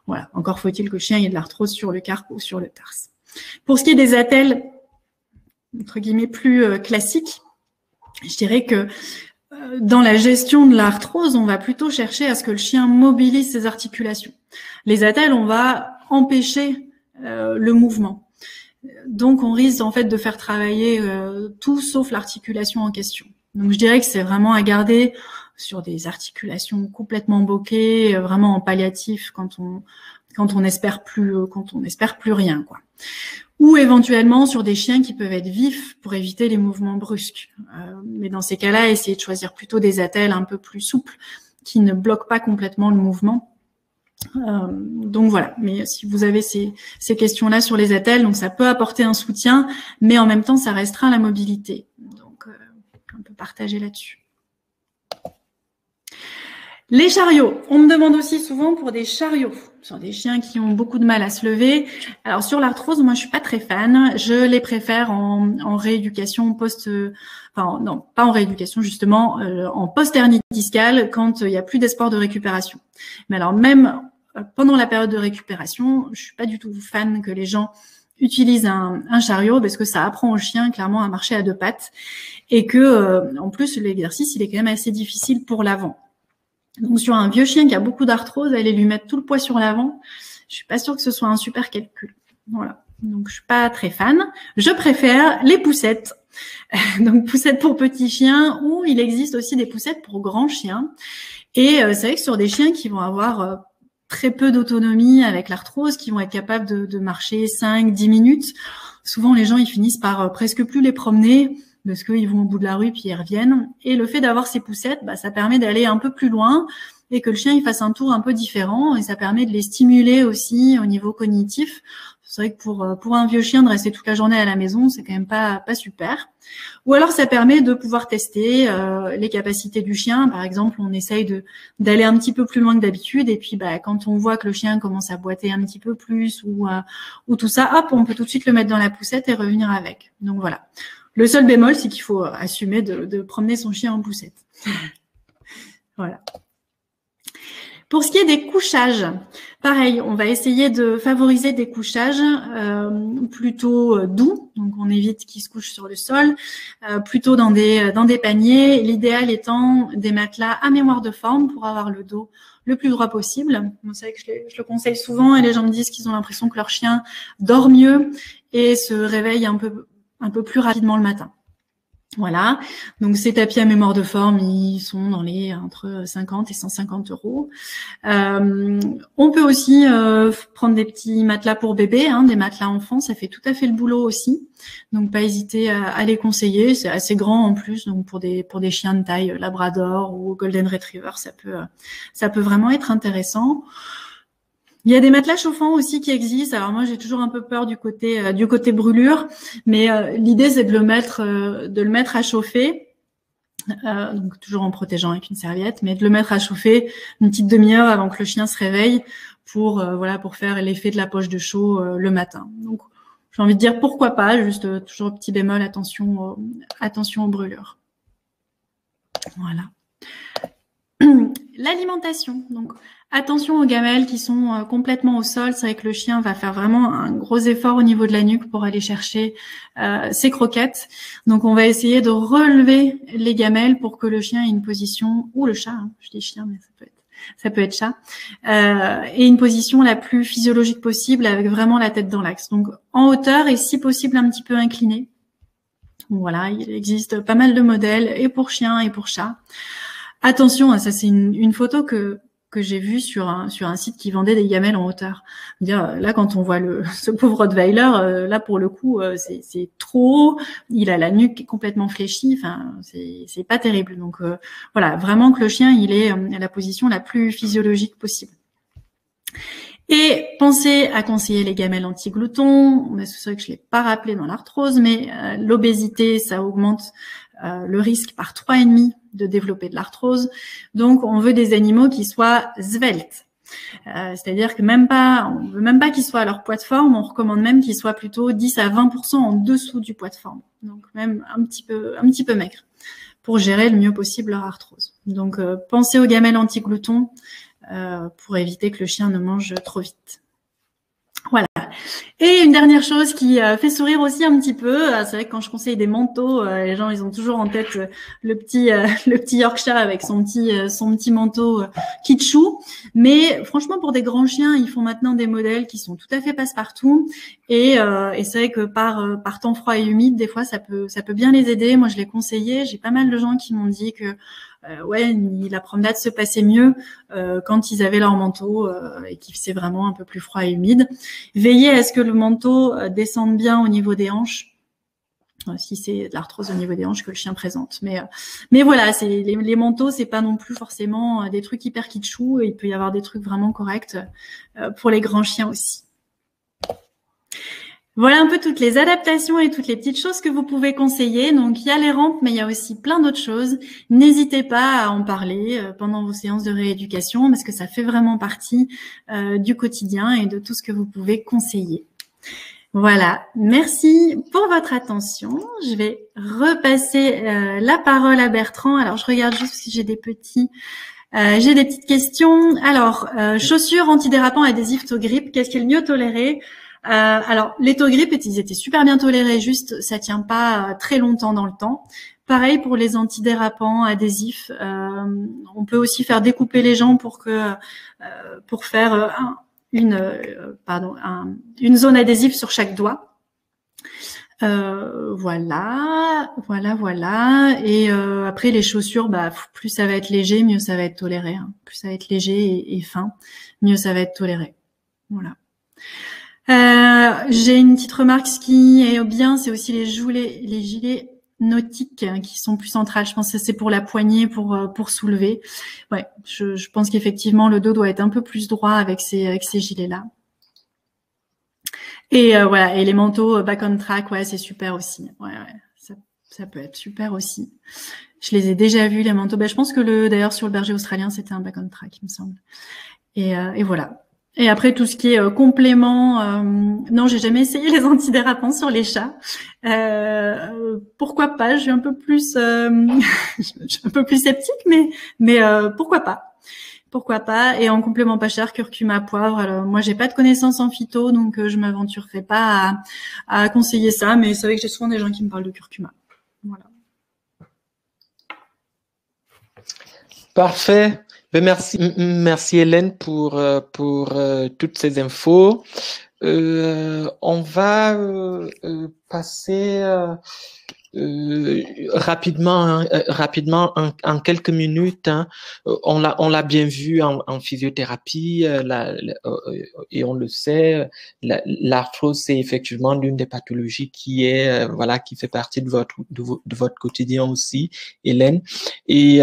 Voilà. Encore faut-il que le chien ait de l'arthrose sur le carpe ou sur le tarse. Pour ce qui est des attelles, entre guillemets, plus classiques, je dirais que dans la gestion de l'arthrose, on va plutôt chercher à ce que le chien mobilise ses articulations. Les attelles, on va empêcher le mouvement. Donc, on risque en fait de faire travailler tout sauf l'articulation en question. Donc, je dirais que c'est vraiment à garder sur des articulations complètement bloquées, vraiment en palliatif quand on espère plus rien, quoi. Ou éventuellement sur des chiens qui peuvent être vifs pour éviter les mouvements brusques. Mais dans ces cas-là, essayez de choisir plutôt des attelles un peu plus souples qui ne bloquent pas complètement le mouvement. Donc voilà. Mais si vous avez ces questions-là sur les attelles, donc ça peut apporter un soutien, mais en même temps, ça restreint la mobilité. Donc on peut partager là-dessus. Les chariots. On me demande aussi souvent pour des chariots. Ce sont des chiens qui ont beaucoup de mal à se lever. Alors, sur l'arthrose, moi, je suis pas très fan. Je les préfère en rééducation enfin, non, pas en rééducation, justement, en post-hernie discale quand il y a plus d'espoir de récupération. Mais alors, même pendant la période de récupération, je suis pas du tout fan que les gens utilisent un chariot parce que ça apprend au chien, clairement, à marcher à deux pattes et que, en plus, l'exercice, il est quand même assez difficile pour l'avant. Donc, sur un vieux chien qui a beaucoup d'arthrose, aller lui mettre tout le poids sur l'avant, je suis pas sûre que ce soit un super calcul. Voilà. Donc, je suis pas très fan. Je préfère les poussettes. Donc, poussettes pour petits chiens ou il existe aussi des poussettes pour grands chiens. Et c'est vrai que sur des chiens qui vont avoir très peu d'autonomie avec l'arthrose, qui vont être capables de marcher 5-10 minutes, souvent les gens, ils finissent par presque plus les promener parce qu'ils vont au bout de la rue puis ils reviennent. Et le fait d'avoir ces poussettes, ça permet d'aller un peu plus loin et que le chien il fasse un tour un peu différent et ça permet de les stimuler aussi au niveau cognitif. C'est vrai que pour un vieux chien de rester toute la journée à la maison, c'est quand même pas super. Ou alors ça permet de pouvoir tester les capacités du chien. Par exemple, on essaye d'aller un petit peu plus loin que d'habitude et puis quand on voit que le chien commence à boiter un petit peu plus ou tout ça, hop, on peut tout de suite le mettre dans la poussette et revenir avec. Donc voilà. Le seul bémol, c'est qu'il faut assumer de promener son chien en poussette. Voilà. Pour ce qui est des couchages, pareil, on va essayer de favoriser des couchages plutôt doux, donc on évite qu'ils se couchent sur le sol, plutôt dans des paniers, l'idéal étant des matelas à mémoire de forme pour avoir le dos le plus droit possible. Vous savez que je le conseille souvent et les gens me disent qu'ils ont l'impression que leur chien dort mieux et se réveille un peu plus rapidement le matin. Voilà, donc ces tapis à mémoire de forme, ils sont dans les entre 50 et 150 €. On peut aussi prendre des petits matelas pour bébé, des matelas enfants, ça fait tout à fait le boulot aussi. Donc pas hésiter à les conseiller, c'est assez grand en plus, donc pour des chiens de taille Labrador ou Golden Retriever, ça peut vraiment être intéressant. Il y a des matelas chauffants aussi qui existent. Alors moi, j'ai toujours un peu peur du côté brûlure, mais l'idée c'est de le mettre à chauffer, donc toujours en protégeant avec une serviette, mais de le mettre à chauffer une petite demi-heure avant que le chien se réveille pour faire l'effet de la poche de chaud le matin. Donc j'ai envie de dire pourquoi pas, juste toujours petit bémol, attention aux brûlures. Voilà. l'alimentation. Donc, attention aux gamelles qui sont complètement au sol. C'est vrai que le chien va faire vraiment un gros effort au niveau de la nuque pour aller chercher ses croquettes. Donc, on va essayer de relever les gamelles pour que le chien ait une position, ou le chat, hein, je dis chien, mais ça peut être chat, et une position la plus physiologique possible avec vraiment la tête dans l'axe. Donc, en hauteur et si possible un petit peu incliné. Voilà, il existe pas mal de modèles et pour chien et pour chat. Attention, ça c'est une photo que j'ai vue sur un site qui vendait des gamelles en hauteur. Là, quand on voit ce pauvre Rottweiler, là pour le coup, c'est trop haut. Il a la nuque complètement fléchie. Enfin, c'est pas terrible. Donc voilà, vraiment que le chien il ait la position la plus physiologique possible. Et pensez à conseiller les gamelles anti-gloutons. C'est vrai que je l'ai pas rappelé dans l'arthrose, mais l'obésité, ça augmente le risque par 3,5 de développer de l'arthrose. Donc, on veut des animaux qui soient sveltes. C'est-à-dire que on veut même pas qu'ils soient à leur poids de forme, on recommande même qu'ils soient plutôt 10 à 20% en dessous du poids de forme. Donc, même un petit peu maigre pour gérer le mieux possible leur arthrose. Donc, pensez aux gamelles anti-gloutons pour éviter que le chien ne mange trop vite. Voilà. Et une dernière chose qui fait sourire aussi un petit peu, c'est vrai que quand je conseille des manteaux, les gens ils ont toujours en tête le petit Yorkshire avec son petit manteau kitschou. Mais franchement pour des grands chiens, ils font maintenant des modèles qui sont tout à fait passe-partout. Et c'est vrai que par temps froid et humide, des fois ça peut bien les aider. Moi je l'ai conseillé. J'ai pas mal de gens qui m'ont dit que la promenade se passait mieux quand ils avaient leur manteau et qu'il faisait vraiment un peu plus froid et humide. Veillez à ce que le manteau descende bien au niveau des hanches, si c'est de l'arthrose au niveau des hanches que le chien présente. Mais voilà, les manteaux, c'est pas non plus forcément des trucs hyper kitschou. Il peut y avoir des trucs vraiment corrects pour les grands chiens aussi. Voilà un peu toutes les adaptations et toutes les petites choses que vous pouvez conseiller. Donc, il y a les rampes, mais il y a aussi plein d'autres choses. N'hésitez pas à en parler pendant vos séances de rééducation parce que ça fait vraiment partie du quotidien et de tout ce que vous pouvez conseiller. Voilà, merci pour votre attention. Je vais repasser la parole à Bertrand. Alors, je regarde juste si j'ai des petites questions. Alors, chaussures antidérapants adhésifs toe grip, qu'est-ce qui est le mieux toléré? Alors, les toe grip, ils étaient super bien tolérés, juste ça tient pas très longtemps dans le temps. Pareil pour les antidérapants adhésifs, on peut aussi faire découper les gens pour faire une zone adhésive sur chaque doigt. Voilà. Et après les chaussures, plus ça va être léger, mieux ça va être toléré. Hein. Plus ça va être léger et fin, mieux ça va être toléré. Voilà. J'ai une petite remarque, ce qui est bien, c'est aussi les gilets nautiques qui sont plus centrales. Je pense que c'est pour la poignée, pour soulever. Ouais, je pense qu'effectivement le dos doit être un peu plus droit avec ces gilets-là. Et voilà, et les manteaux back on track, ouais, c'est super aussi. Ouais, ça peut être super aussi. Je les ai déjà vus les manteaux. Je pense que d'ailleurs sur le berger australien, c'était un back on track, il me semble. Et voilà. Et après, tout ce qui est complément, non, j'ai jamais essayé les antidérapants sur les chats. Pourquoi pas? Je suis un peu plus, sceptique, mais pourquoi pas? Pourquoi pas? Et en complément pas cher, curcuma, poivre. Alors, moi, j'ai pas de connaissances en phyto, donc je m'aventurerai pas à conseiller ça. Mais c'est vrai que j'ai souvent des gens qui me parlent de curcuma. Voilà. Parfait. Merci Hélène pour toutes ces infos. On va passer rapidement en quelques minutes. Hein. On l'a bien vu en physiothérapie et on le sait. L'arthrose c'est effectivement l'une des pathologies qui fait partie de votre quotidien aussi, Hélène. Et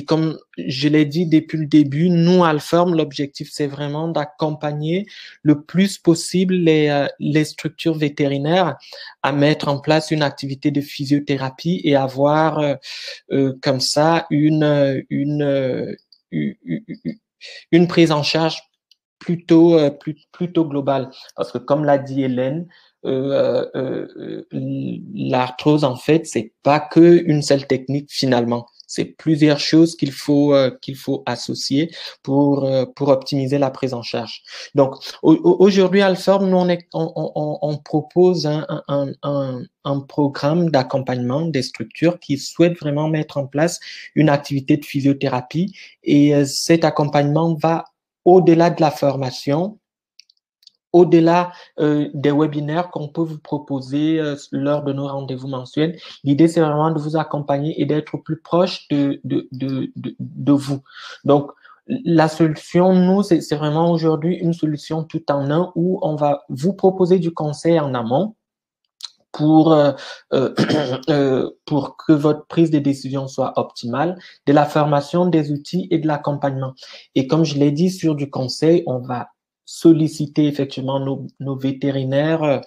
comme je l'ai dit depuis le début, nous Alform, l'objectif c'est vraiment d'accompagner le plus possible les structures vétérinaires à mettre en place une activité de physiothérapie et avoir comme ça une prise en charge plutôt globale. Parce que comme l'a dit Hélène, l'arthrose, en fait, c'est pas que une seule technique finalement. C'est plusieurs choses qu'il faut associer pour optimiser la prise en charge. Donc aujourd'hui, Alform, nous on propose un programme d'accompagnement des structures qui souhaitent vraiment mettre en place une activité de physiothérapie, et cet accompagnement va au-delà de la formation, au-delà des webinaires qu'on peut vous proposer lors de nos rendez-vous mensuels. L'idée, c'est vraiment de vous accompagner et d'être au plus proche de vous. Donc, la solution, nous, c'est vraiment aujourd'hui une solution tout en un où on va vous proposer du conseil en amont pour que votre prise de décision soit optimale, de la formation, des outils et de l'accompagnement. Et comme je l'ai dit, sur du conseil, on va solliciter effectivement nos vétérinaires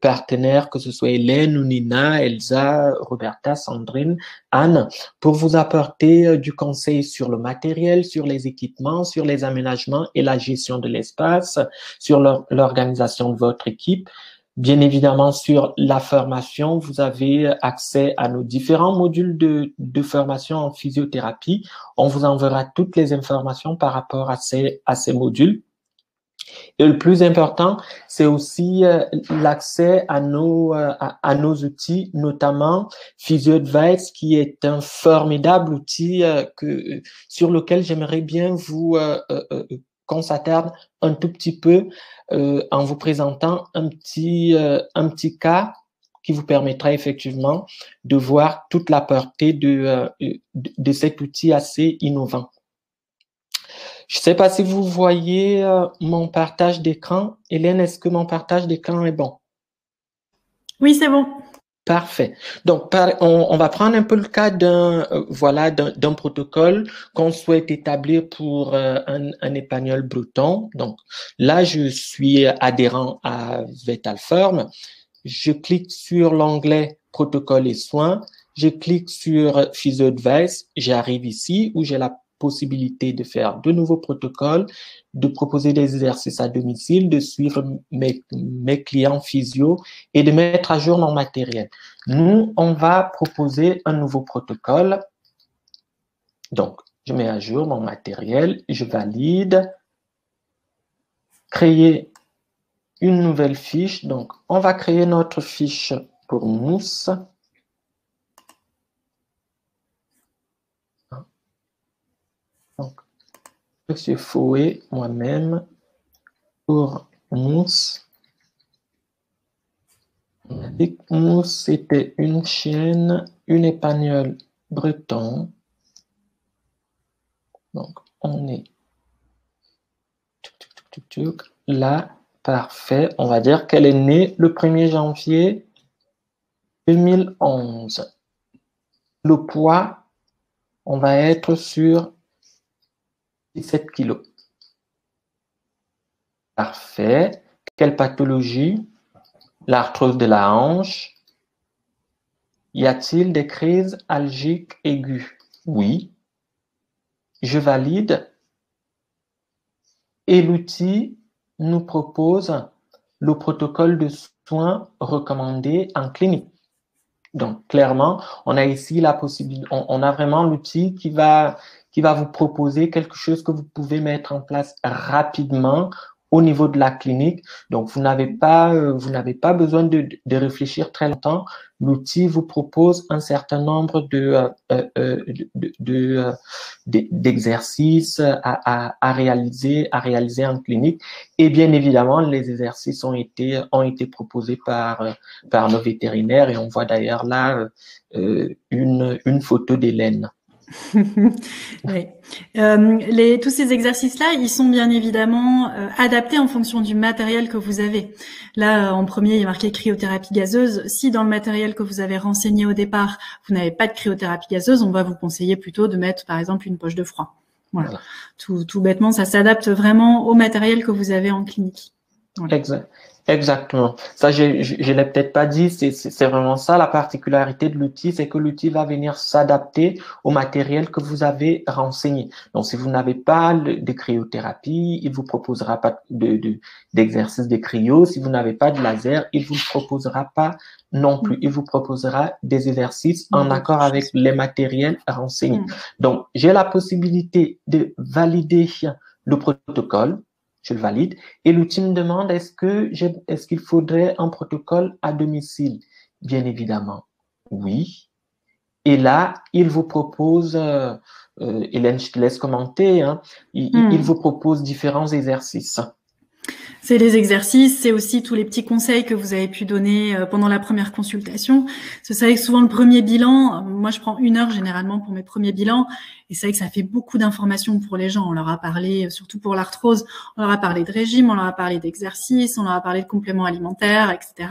partenaires, que ce soit Hélène ou Nina, Elsa, Roberta, Sandrine, Anne, pour vous apporter du conseil sur le matériel, sur les équipements, sur les aménagements et la gestion de l'espace, sur l'organisation de votre équipe. Bien évidemment, sur la formation, vous avez accès à nos différents modules de formation en physiothérapie. On vous enverra toutes les informations par rapport à ces modules. Et le plus important, c'est aussi l'accès à nos outils, notamment PhysioAdvice, qui est un formidable outil sur lequel j'aimerais bien qu'on s'attarde un tout petit peu en vous présentant un petit cas qui vous permettra effectivement de voir toute la portée de cet outil assez innovant. Je ne sais pas si vous voyez mon partage d'écran. Hélène, est-ce que mon partage d'écran est bon? Oui, c'est bon. Parfait. Donc, on va prendre un peu le cas d'un protocole qu'on souhaite établir pour un épagnol breton. Donc, là, je suis adhérent à VetAlform. Je clique sur l'onglet protocole et soins. Je clique sur PhysioAdvice. J'arrive ici où j'ai la possibilité de faire de nouveaux protocoles, de proposer des exercices à domicile, de suivre mes clients physio et de mettre à jour mon matériel. Nous, on va proposer un nouveau protocole. Donc, je mets à jour mon matériel, je valide, créer une nouvelle fiche. Donc, on va créer notre fiche pour mousse. Donc, Monsieur Fouet, moi-même, pour mousse. Mousse, c'était une chienne, une épagnole breton. Donc, on est là, parfait. On va dire qu'elle est née le 1er janvier 2011. Le poids, on va être sur 17 kilos. Parfait. Quelle pathologie? L'arthrose de la hanche. Y a-t-il des crises algiques aiguës? Oui. Je valide. Et l'outil nous propose le protocole de soins recommandé en clinique. Donc, clairement, on a ici la possibilité, on a vraiment l'outil qui va vous proposer quelque chose que vous pouvez mettre en place rapidement au niveau de la clinique. Donc, vous n'avez pas besoin de réfléchir très longtemps. L'outil vous propose un certain nombre d'exercices à réaliser en clinique. Et bien évidemment, les exercices ont été proposés par nos vétérinaires, et on voit d'ailleurs là une photo d'Hélène. Oui. Tous ces exercices-là, ils sont bien évidemment adaptés en fonction du matériel que vous avez. Là, en premier, il y a marqué cryothérapie gazeuse. Si dans le matériel que vous avez renseigné au départ, vous n'avez pas de cryothérapie gazeuse, on va vous conseiller plutôt de mettre, par exemple, une poche de froid. Voilà. Tout bêtement, ça s'adapte vraiment au matériel que vous avez en clinique. Voilà. Exactement. Ça, je l'ai peut-être pas dit, c'est vraiment ça la particularité de l'outil, c'est que l'outil va venir s'adapter au matériel que vous avez renseigné. Donc, si vous n'avez pas de cryothérapie, il vous proposera pas d'exercice de cryo. Si vous n'avez pas de laser, il vous proposera pas non plus. Il vous proposera des exercices en accord avec les matériels renseignés. Donc, j'ai la possibilité de valider le protocole. Je le valide. Et l'outil me demande est-ce qu'il faudrait un protocole à domicile? Bien évidemment, oui. Et là, il vous propose, Hélène, je te laisse commenter, hein, il vous propose différents exercices. C'est les exercices, c'est aussi tous les petits conseils que vous avez pu donner pendant la première consultation. C'est vrai que souvent le premier bilan, moi je prends 1 heure généralement pour mes premiers bilans, et c'est vrai que ça fait beaucoup d'informations pour les gens. On leur a parlé, surtout pour l'arthrose, on leur a parlé de régime, on leur a parlé d'exercice, on leur a parlé de compléments alimentaires, etc.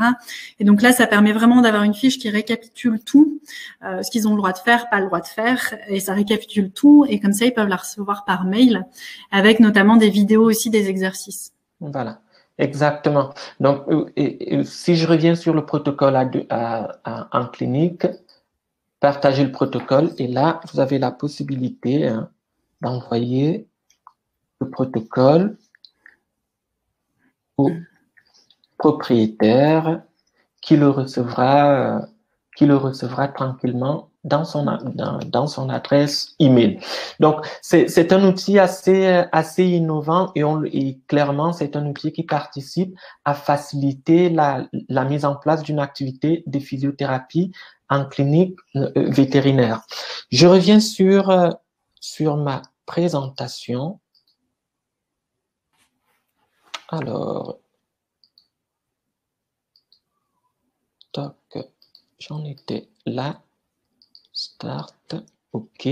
Et donc là, ça permet vraiment d'avoir une fiche qui récapitule tout, ce qu'ils ont le droit de faire, pas le droit de faire, et ça récapitule tout, et comme ça, ils peuvent la recevoir par mail, avec notamment des vidéos aussi des exercices. Voilà, exactement. Donc, si je reviens sur le protocole en clinique, partagez le protocole et là, vous avez la possibilité d'envoyer le protocole au propriétaire qui le recevra tranquillement dans son adresse email. Donc c'est un outil assez innovant et clairement c'est un outil qui participe à faciliter la mise en place d'une activité de physiothérapie en clinique vétérinaire. Je reviens sur ma présentation. Alors, toc, j'en étais là. Start, OK.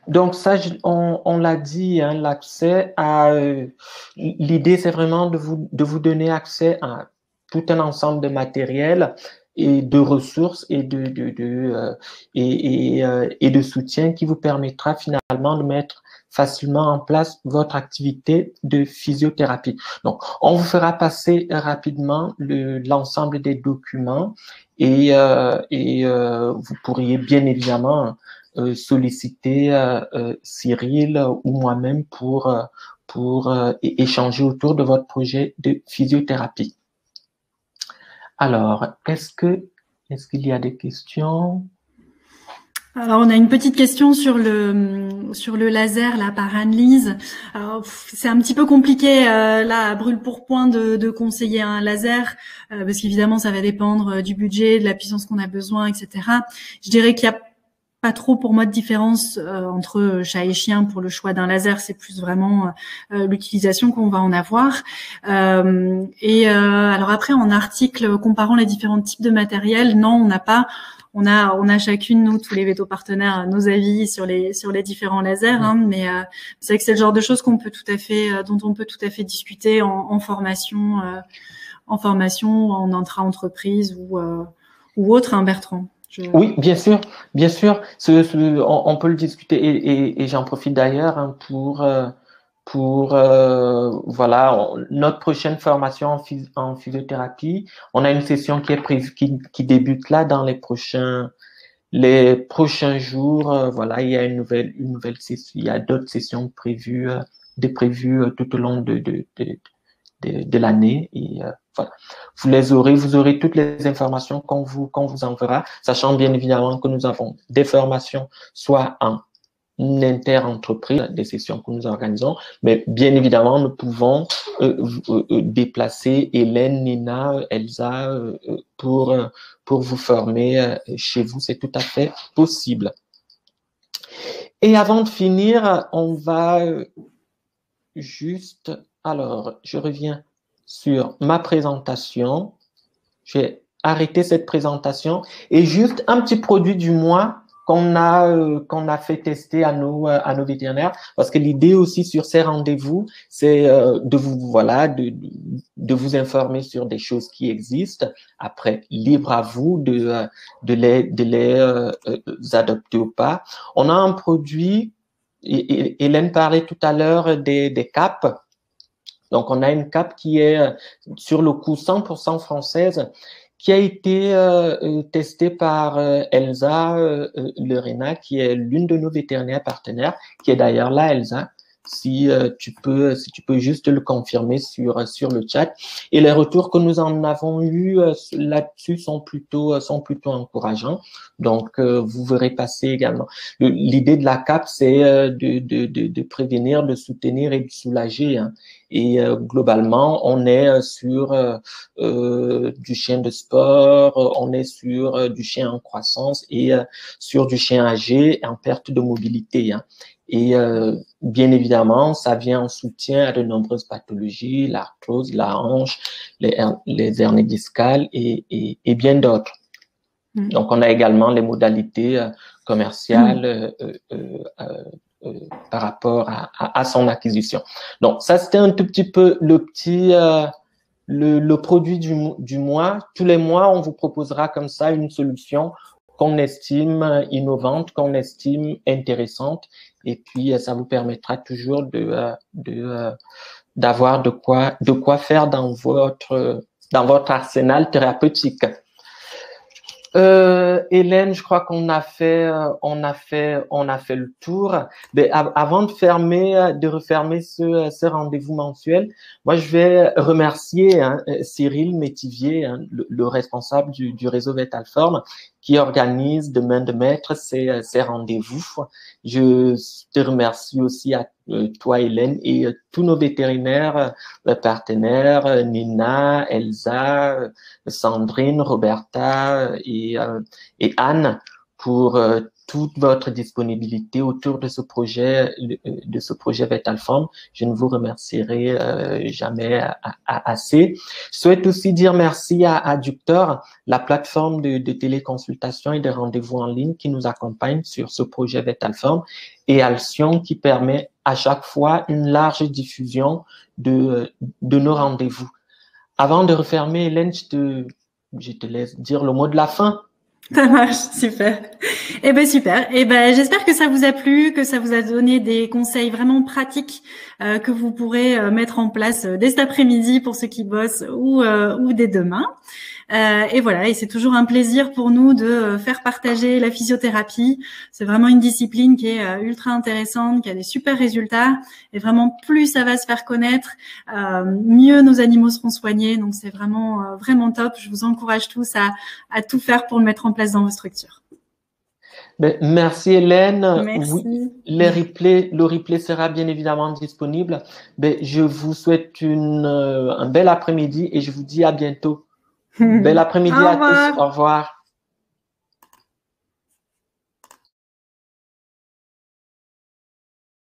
Donc ça, on l'a dit, hein, l'accès à... l'idée, c'est vraiment de vous donner accès à tout un ensemble de matériel et de ressources et de soutien qui vous permettra finalement de mettre facilement en place votre activité de physiothérapie. Donc, on vous fera passer rapidement l'ensemble des documents et vous pourriez bien évidemment solliciter Cyril ou moi-même pour échanger autour de votre projet de physiothérapie. Alors, est-ce qu'il y a des questions? Alors, on a une petite question sur le laser là par Anne-Lise. C'est un petit peu compliqué là à brûle-pourpoint de conseiller un laser parce qu'évidemment ça va dépendre du budget, de la puissance qu'on a besoin, etc. Je dirais qu'il y a pas trop pour moi de différence entre chat et chien pour le choix d'un laser. C'est plus vraiment l'utilisation qu'on va en avoir. Alors après, en article comparant les différents types de matériel, non, on n'a pas. On a chacune, nous, tous les vétos partenaires, nos avis sur les différents lasers, hein, mais c'est vrai que c'est le genre de choses dont on peut tout à fait discuter en formation, en intra-entreprise ou autre, hein, Bertrand. Oui, bien sûr. On peut le discuter et j'en profite d'ailleurs hein, pour notre prochaine formation en physiothérapie. On a une session qui est prévue, qui débute là dans les prochains jours. Voilà, il y a une nouvelle session. Il y a d'autres sessions prévues tout au long de l'année et voilà. Vous aurez toutes les informations qu'on vous enverra, sachant bien évidemment que nous avons des formations soit en inter-entreprise, des sessions que nous organisons, mais bien évidemment, nous pouvons déplacer Hélène, Nina, Elsa pour vous former chez vous. C'est tout à fait possible. Et avant de finir, on va juste... Alors, je reviens sur ma présentation. Je vais arrêter cette présentation et juste un petit produit du mois qu'on a fait tester à nos vétérinaires, parce que l'idée aussi sur ces rendez-vous, c'est de vous informer sur des choses qui existent. Après, libre à vous de les adopter ou pas. On a un produit, Hélène parlait tout à l'heure des capes. Donc, on a une cape qui est sur le coup 100% française, qui a été testée par Elsa Lerena, qui est l'une de nos vétérinaires partenaires, qui est d'ailleurs là, Elsa. Si tu peux juste le confirmer sur le chat. Et les retours que nous en avons eus là-dessus sont plutôt encourageants. Donc vous verrez passer également. L'idée de la CAP, c'est de prévenir, de soutenir et de soulager. Hein. Et globalement, on est sur du chien de sport, on est sur du chien en croissance et sur du chien âgé en perte de mobilité. Hein. Et bien évidemment, ça vient en soutien à de nombreuses pathologies, l'arthrose, la hanche, les hernies discales et bien d'autres. Donc, on a également les modalités commerciales par rapport à son acquisition. Donc, ça, c'était un tout petit peu le produit du mois. Tous les mois, on vous proposera comme ça une solution qu'on estime innovante, qu'on estime intéressante, et puis ça vous permettra toujours d'avoir de quoi faire dans votre arsenal thérapeutique. Hélène, je crois qu'on a fait le tour. Mais avant de refermer ce rendez-vous mensuel, moi je vais remercier Cyril Métivier, le responsable du réseau Vetalform, qui organise de main de maître ces rendez-vous. Je te remercie aussi à toi, Hélène, et tous nos vétérinaires partenaires, Nina, Elsa, Sandrine, Roberta et Anne, pour toute votre disponibilité autour de ce projet Vetalform. Je ne vous remercierai jamais assez. Je souhaite aussi dire merci à Ductor, la plateforme de téléconsultation et de rendez-vous en ligne qui nous accompagne sur ce projet Vetalform, et Alcyon qui permet à chaque fois une large diffusion de nos rendez-vous. Avant de refermer, Hélène, je te laisse dire le mot de la fin. Ça marche, super. Eh ben super. Eh ben j'espère que ça vous a plu, que ça vous a donné des conseils vraiment pratiques que vous pourrez mettre en place dès cet après-midi pour ceux qui bossent ou dès demain. Et voilà, et c'est toujours un plaisir pour nous de faire partager la physiothérapie. C'est vraiment une discipline qui est ultra intéressante, qui a des super résultats. Et vraiment, plus ça va se faire connaître, mieux nos animaux seront soignés. Donc c'est vraiment vraiment top. Je vous encourage tous à tout faire pour le mettre en place dans vos structures. Ben, merci Hélène. Merci. Oui, le replay sera bien évidemment disponible. Ben, je vous souhaite un bel après-midi et je vous dis à bientôt. Bel après-midi à tous. Au revoir.